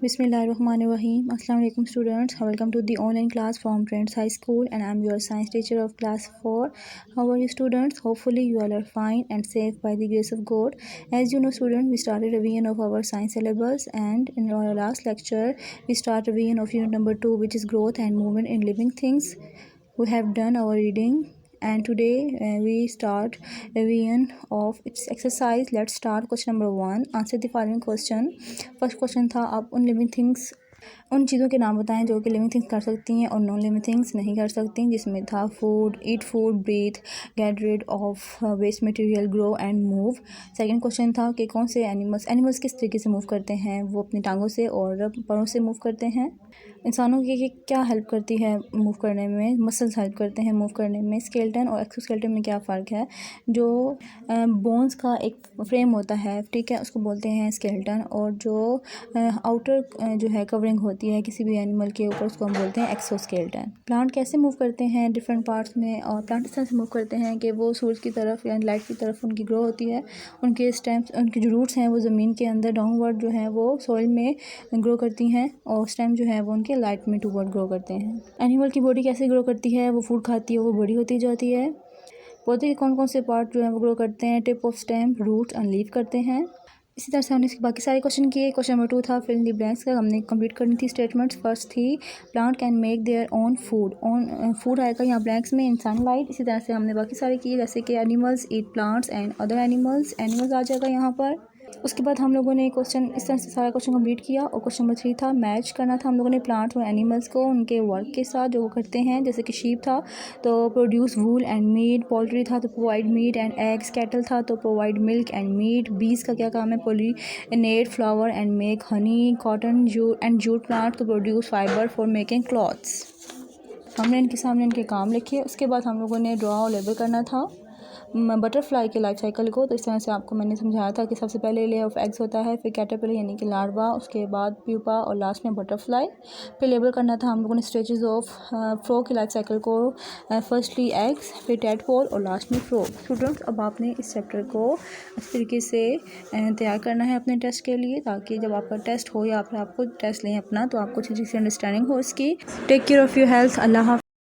Bismillahirrahmanirrahim. Assalamu alaikum students. Welcome to the online class from Trends High School, and I'm your science teacher of class 4. How are you students? Hopefully you all are fine and safe by the grace of God. As you know students, we started revision of our science syllabus, and in our last lecture we start revision of unit number 2, which is growth and movement in living things. We have done our reading, and today we start revision of its exercise. Let's start question number 1. Answer the following question. First question था, आप उन living things उन चीज़ों के नाम बताएं जो कि लिविंग थिंग्स कर सकती हैं और नॉन लिविंग थिंग्स नहीं कर सकती, जिसमें था food, eat food, breathe, get rid of waste material, grow and move. Second question था कि कौन से एनिमल्स किस तरीके से मूव करते हैं, वो अपनी टांगों से और पैरों से मूव करते हैं। इंसानों की क्या हेल्प करती है मूव करने में, मसल्स हेल्प करते हैं मूव करने में। स्केलेटन और एक्सोस्केलेटन में क्या फ़र्क है। जो बोन्स का एक फ्रेम होता है, ठीक है, उसको बोलते हैं स्केलेटन, और जो आउटर जो है कवरिंग होती है किसी भी एनिमल के ऊपर, उसको हम बोलते हैं एक्सोस्केलेटन। प्लांट कैसे मूव करते हैं डिफरेंट पार्ट्स में, और प्लांट इस तरह से मूव करते हैं कि वो सूरज की तरफ या लाइट की तरफ उनकी ग्रो होती है। उनके स्टेम्स, उनके जो रूट्स हैं वो ज़मीन के अंदर डाउनवर्ड जो है वो सॉइल में ग्रो करती हैं, और स्टेम जो है वो उनके लाइट में टूवर्ड ग्रो करते हैं। एनिमल की बॉडी कैसे ग्रो करती है, वो फूड खाती है, वो बड़ी होती जाती है। पौधे के कौन कौन से पार्ट जो है वो ग्रो करते हैं, tip of stem, root and leaf करते हैं। इसी तरह से हमने इसके बाकी सारे क्वेश्चन किए। क्वेश्चन नंबर 2 था फिल इन द ब्लैंक्स का, हमने कंप्लीट करनी थी स्टेटमेंट्स। फर्स्ट थी plant can make their own food आएगा यहाँ ब्लैंक्स में इन सनलाइट। इसी तरह से हमने बाकी सारे किए, जैसे कि animals eat plants and other animals आ जाएगा यहाँ पर। उसके बाद हम लोगों ने क्वेश्चन इस तरह से सारा क्वेश्चन कंप्लीट किया। और क्वेश्चन नंबर 3 था मैच करना था हम लोगों ने प्लांट्स और एनिमल्स को उनके वर्क के साथ जो वो करते हैं। जैसे कि शीप था तो produce wool and meat, poultry था तो provide meat and eggs, cattle था तो प्रोवाइड मिल्क एंड मीट, बीज का क्या काम है, pollinate flower and make honey, cotton jute plant तो produce fibre for making clothes. हमने इनके सामने इनके काम लिखे। उसके बाद हम लोगों ने ड्रॉ और लेबल करना था बटरफ्लाई के लाइफ साइकिल को। तो इस तरह से आपको मैंने समझाया था कि सबसे पहले लेयर ऑफ एग्स होता है, फिर कैटरपिलर यानी कि लार्वा, उसके बाद प्यूपा और लास्ट में बटरफ्लाई। फिर लेबल करना था हम लोगों ने स्टेजेस ऑफ फ्रॉग की लाइफ साइकिल को, फर्स्टली एग्स, फिर टैडपोल और लास्ट में फ्रॉग। स्टूडेंट्स, अब आपने इस चैप्टर को अच्छी तरीके से तैयार करना है अपने टेस्ट के लिए, ताकि जब आपका टेस्ट हो या फिर आपको टेस्ट लें अपना, तो आपको अच्छी से अंडरस्टैंडिंग हो इसकी। Take care of your health. अल्लाह हाफ़िज़।